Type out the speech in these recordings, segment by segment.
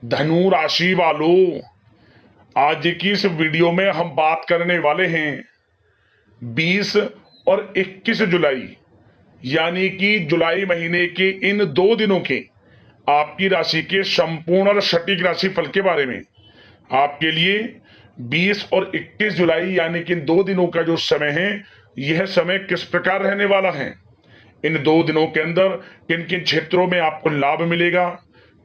धनु राशि वालों, आज की इस वीडियो में हम बात करने वाले हैं 20 और 21 जुलाई यानी कि जुलाई महीने के इन 2 दिनों के आपकी राशि के संपूर्ण और सटीक राशि फल के बारे में। आपके लिए 20 और 21 जुलाई यानी कि इन 2 दिनों का जो समय है, यह समय किस प्रकार रहने वाला है। इन 2 दिनों के अंदर किन किन क्षेत्रों में आपको लाभ मिलेगा,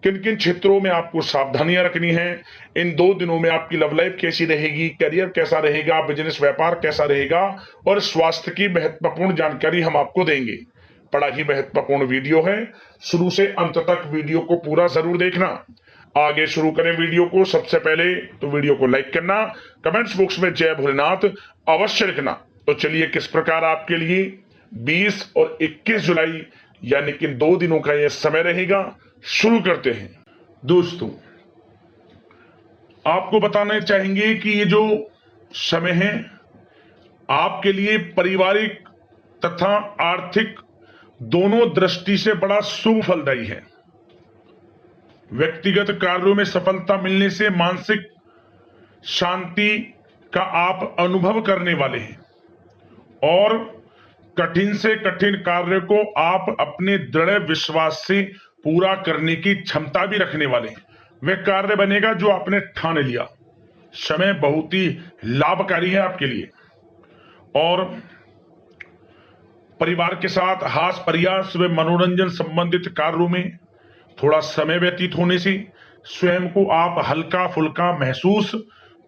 किन किन क्षेत्रों में आपको सावधानियां रखनी है। इन 2 दिनों में आपकी लव लाइफ कैसी रहेगी, करियर कैसा रहेगा, बिजनेस व्यापार कैसा रहेगा और स्वास्थ्य की महत्वपूर्ण जानकारी हम आपको देंगे। बड़ा ही महत्वपूर्ण वीडियो है, शुरू से अंत तक वीडियो को पूरा जरूर देखना। आगे शुरू करें वीडियो को, सबसे पहले तो वीडियो को लाइक करना, कमेंट्स बॉक्स में जय भोलेनाथ अवश्य लिखना। तो चलिए किस प्रकार आपके लिए 20 और 21 जुलाई यानी कि 2 दिनों का यह समय रहेगा, शुरू करते हैं। दोस्तों, आपको बताना चाहेंगे कि ये जो समय है आपके लिए पारिवारिक तथा आर्थिक दोनों दृष्टि से बड़ा शुभ फलदायी है। व्यक्तिगत कार्यों में सफलता मिलने से मानसिक शांति का आप अनुभव करने वाले हैं और कठिन से कठिन कार्य को आप अपने दृढ़ विश्वास से पूरा करने की क्षमता भी रखने वाले हैं। वह कार्य बनेगा जो आपने ठान लिया। समय बहुत ही लाभकारी है आपके लिए और परिवार के साथ हास्य प्रयास व मनोरंजन संबंधित कार्यों में थोड़ा समय व्यतीत होने से स्वयं को आप हल्का फुल्का महसूस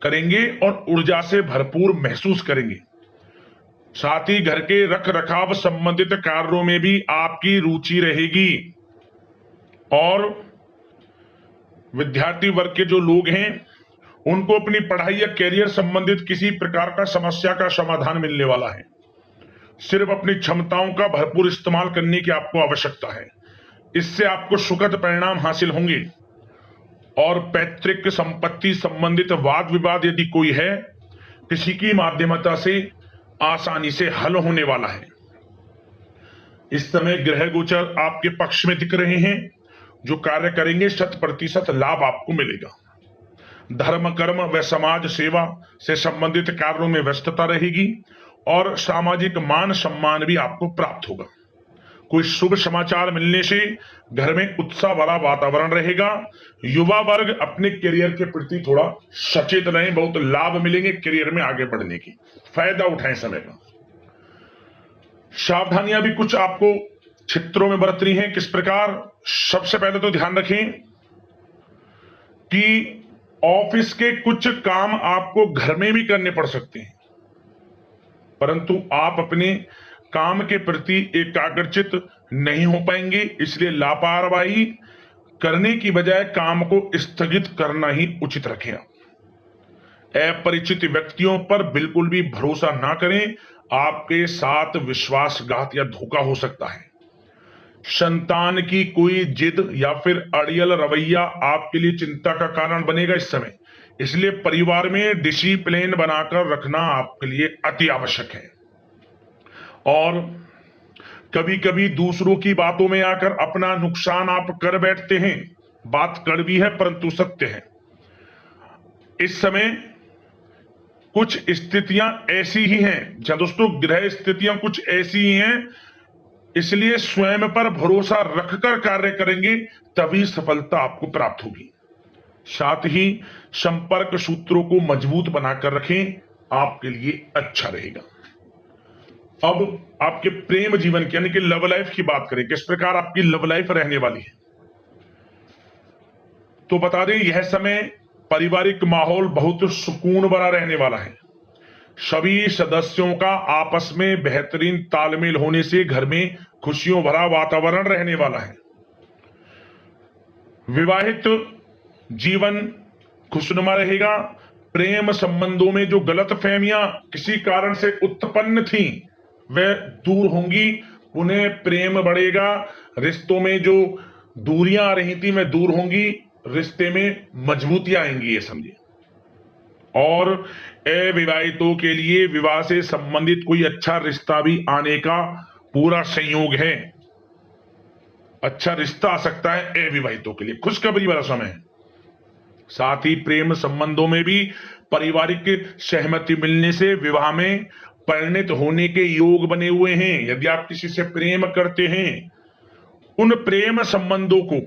करेंगे और ऊर्जा से भरपूर महसूस करेंगे। साथ ही घर के रख रखाव संबंधित कार्यों में भी आपकी रुचि रहेगी और विद्यार्थी वर्ग के जो लोग हैं उनको अपनी पढ़ाई या करियर संबंधित किसी प्रकार का समस्या का समाधान मिलने वाला है। सिर्फ अपनी क्षमताओं का भरपूर इस्तेमाल करने की आपको आवश्यकता है, इससे आपको सुखद परिणाम हासिल होंगे। और पैतृक संपत्ति संबंधित वाद विवाद यदि कोई है, किसी की माध्यमता से आसानी से हल होने वाला है। इस समय ग्रह गोचर आपके पक्ष में दिख रहे हैं, जो कार्य करेंगे 100% लाभ आपको मिलेगा। धर्म कर्म व समाज सेवा से संबंधित कार्यों में व्यस्तता रहेगी और सामाजिक मान सम्मान भी आपको प्राप्त होगा। कोई शुभ समाचार मिलने से घर में उत्साह भरा वातावरण रहेगा। युवा वर्ग अपने करियर के प्रति थोड़ा सचेत रहें, बहुत लाभ मिलेंगे करियर में आगे बढ़ने की, फायदा उठाएं समय का। सावधानियां भी कुछ आपको क्षेत्रों में बरतनी है। किस प्रकार? सबसे पहले तो ध्यान रखें कि ऑफिस के कुछ काम आपको घर में भी करने पड़ सकते हैं, परंतु आप अपने काम के प्रति एकाग्रचित नहीं हो पाएंगे, इसलिए लापरवाही करने की बजाय काम को स्थगित करना ही उचित रखें। अपरिचित व्यक्तियों पर बिल्कुल भी भरोसा ना करें, आपके साथ विश्वासघात या धोखा हो सकता है। संतान की कोई जिद या फिर अड़ियल रवैया आपके लिए चिंता का कारण बनेगा इस समय, इसलिए परिवार में डिसिप्लिन बनाकर रखना आपके लिए अति आवश्यक है। और कभी कभी दूसरों की बातों में आकर अपना नुकसान आप कर बैठते हैं। बात कड़वी है परंतु सत्य है। इस समय कुछ स्थितियां ऐसी ही हैं, जहां दोस्तों ग्रह स्थितियां कुछ ऐसी ही हैं, इसलिए स्वयं पर भरोसा रखकर कार्य करेंगे तभी सफलता आपको प्राप्त होगी। साथ ही संपर्क सूत्रों को मजबूत बनाकर रखें, आपके लिए अच्छा रहेगा। अब आपके प्रेम जीवन की यानी कि लव लाइफ की बात करें, किस प्रकार आपकी लव लाइफ रहने वाली है। तो बता दें, यह समय पारिवारिक माहौल बहुत सुकून भरा रहने वाला है। सभी सदस्यों का आपस में बेहतरीन तालमेल होने से घर में खुशियों भरा वातावरण रहने वाला है। विवाहित जीवन खुशनुमा रहेगा। प्रेम संबंधों में जो गलतफहमियां किसी कारण से उत्पन्न थी वह दूर होंगी, उन्हें प्रेम बढ़ेगा। रिश्तों में जो दूरियां आ रही थी वह दूर होंगी, रिश्ते में मजबूतियां आएंगी, ये समझिए। और अविवाहितों के लिए विवाह से संबंधित कोई अच्छा रिश्ता भी आने का पूरा संयोग है। अच्छा रिश्ता आ सकता है अविवाहितों के लिए, खुशखबरी वाला समय है। साथ ही प्रेम संबंधों में भी पारिवारिक सहमति मिलने से विवाह में परिणत होने के योग बने हुए हैं। यदि आप किसी से प्रेम करते हैं, उन प्रेम संबंधों को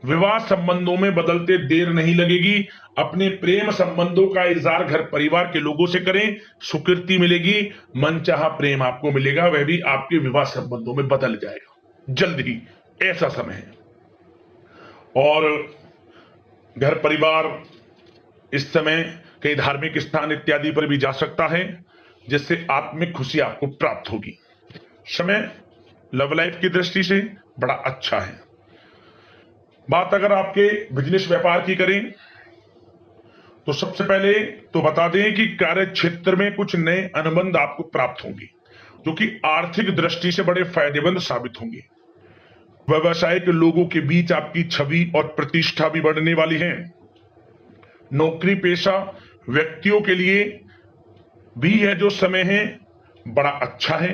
विवाह संबंधों में बदलते देर नहीं लगेगी। अपने प्रेम संबंधों का इजहार घर परिवार के लोगों से करें, स्वीकृति मिलेगी, मनचाहा प्रेम आपको मिलेगा, वह भी आपके विवाह संबंधों में बदल जाएगा जल्द ही। ऐसा समय है। और घर परिवार इस समय कई धार्मिक स्थान इत्यादि पर भी जा सकता है, जिससे आत्मिक खुशी आपको प्राप्त होगी। समय लव लाइफ की दृष्टि से बड़ा अच्छा है। बात अगर आपके बिजनेस व्यापार की करें तो सबसे पहले तो बता दें कि कार्य क्षेत्र में कुछ नए अनुबंध आपको प्राप्त होंगे, जो कि आर्थिक दृष्टि से बड़े फायदेमंद साबित होंगे। व्यवसायिक लोगों के बीच आपकी छवि और प्रतिष्ठा भी बढ़ने वाली है। नौकरी पेशा व्यक्तियों के लिए भी यह जो समय है बड़ा अच्छा है।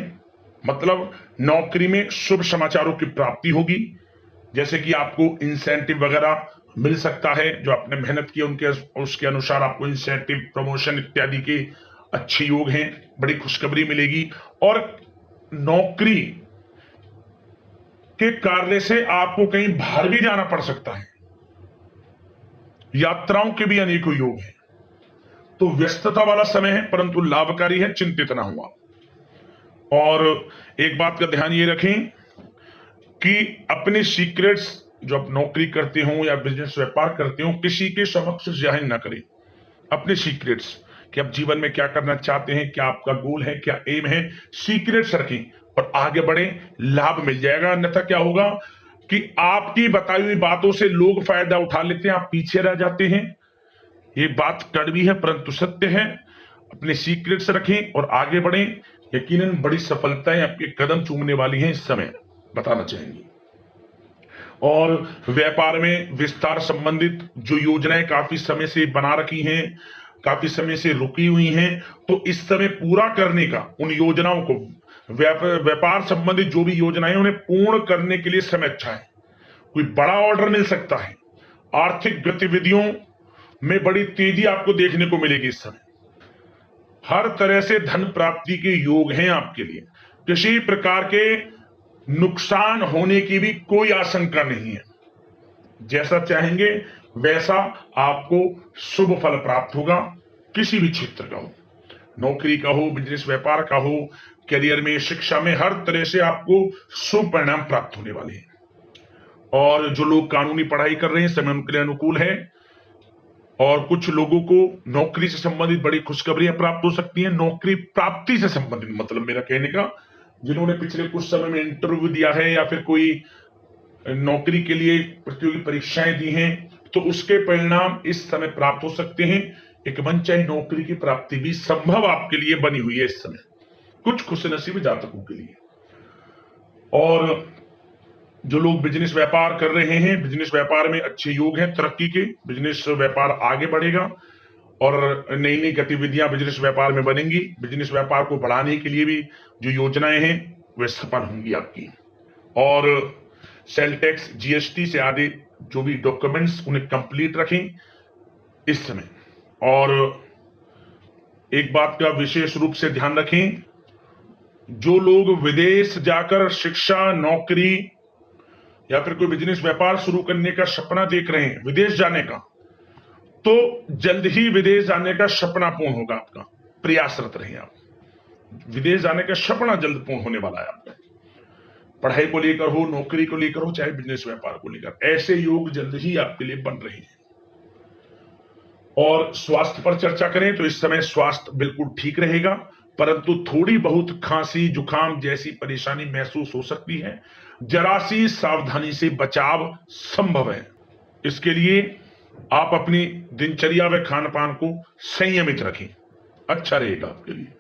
मतलब नौकरी में शुभ समाचारों की प्राप्ति होगी, जैसे कि आपको इंसेंटिव वगैरह मिल सकता है, जो आपने मेहनत की उनके उसके अनुसार आपको इंसेंटिव, प्रमोशन इत्यादि के अच्छे योग हैं, बड़ी खुशखबरी मिलेगी। और नौकरी के कार्य से आपको कहीं बाहर भी जाना पड़ सकता है, यात्राओं के भी अनेकों योग हैं। तो व्यस्तता वाला समय है, परंतु लाभकारी है, चिंतित ना हुआ। और एक बात का ध्यान ये रखें कि अपने सीक्रेट्स जो आप नौकरी करते हो या बिजनेस व्यापार करते हो, किसी के समक्ष जाहिर ना करें अपने सीक्रेट्स, कि आप जीवन में क्या करना चाहते हैं, क्या आपका गोल है, क्या एम है। सीक्रेट्स रखें और आगे बढ़े, लाभ मिल जाएगा। अन्यथा क्या होगा कि आपकी बताई हुई बातों से लोग फायदा उठा लेते हैं, आप पीछे रह जाते हैं। ये बात कड़वी है परंतु सत्य है। अपने सीक्रेट्स रखें और आगे बढ़ें। यकीनन बड़ी सफलताएं आपके कदम चूमने वाली हैं इस समय, बताना चाहेंगे। और व्यापार में विस्तार संबंधित जो योजनाएं काफी समय से बना रखी हैं, काफी समय से रुकी हुई हैं, तो इस समय पूरा करने का, उन योजनाओं को, व्यापार संबंधित जो भी योजनाएं उन्हें पूर्ण करने के लिए समय अच्छा है। कोई बड़ा ऑर्डर मिल सकता है। आर्थिक गतिविधियों में बड़ी तेजी आपको देखने को मिलेगी इस समय। हर तरह से धन प्राप्ति के योग हैं आपके लिए। किसी प्रकार के नुकसान होने की भी कोई आशंका नहीं है। जैसा चाहेंगे वैसा आपको शुभ फल प्राप्त होगा। किसी भी क्षेत्र का हो, नौकरी का हो, बिजनेस व्यापार का हो, करियर में, शिक्षा में, हर तरह से आपको शुभ परिणाम प्राप्त होने वाले हैं। और जो लोग कानूनी पढ़ाई कर रहे हैं, समय उनके लिए अनुकूल है। और कुछ लोगों को नौकरी से संबंधित बड़ी खुशखबरियां प्राप्त हो सकती हैं। नौकरी प्राप्ति से संबंधित मतलब मेरा कहने का, जिन्होंने पिछले कुछ समय में इंटरव्यू दिया है या फिर कोई नौकरी के लिए प्रतियोगी परीक्षाएं दी हैं, तो उसके परिणाम इस समय प्राप्त हो सकते हैं। एक मनचाही नौकरी की प्राप्ति भी संभव आपके लिए बनी हुई है इस समय, कुछ खुशनसीब जातकों के लिए। और जो लोग बिजनेस व्यापार कर रहे हैं, बिजनेस व्यापार में अच्छे योग हैं तरक्की के। बिजनेस व्यापार आगे बढ़ेगा और नई नई गतिविधियां बिजनेस व्यापार में बनेंगी। बिजनेस व्यापार को बढ़ाने के लिए भी जो योजनाएं हैं वे सफल होंगी आपकी। और सेल टैक्स, जीएसटी से आदि जो भी डॉक्यूमेंट्स, उन्हें कंप्लीट रखें इस समय। और एक बात का विशेष रूप से ध्यान रखें, जो लोग विदेश जाकर शिक्षा, नौकरी या फिर कोई बिजनेस व्यापार शुरू करने का सपना देख रहे हैं, विदेश जाने का, तो जल्द ही विदेश जाने का सपना पूर्ण होगा आपका। प्रयासरत रहें आप। विदेश जाने का सपना जल्द पूर्ण होने वाला है आपका। पढ़ाई को लेकर हो, नौकरी को लेकर हो, चाहे बिजनेस व्यापार को लेकर, ऐसे योग जल्द ही आपके लिए बन रहे हैं। और स्वास्थ्य पर चर्चा करें तो इस समय स्वास्थ्य बिल्कुल ठीक रहेगा, परंतु थोड़ी बहुत खांसी, जुकाम जैसी परेशानी महसूस हो सकती है। जरा सी सावधानी से बचाव संभव है। इसके लिए आप अपनी दिनचर्या व खान पान को संयमित रखें, अच्छा रहेगा आपके लिए।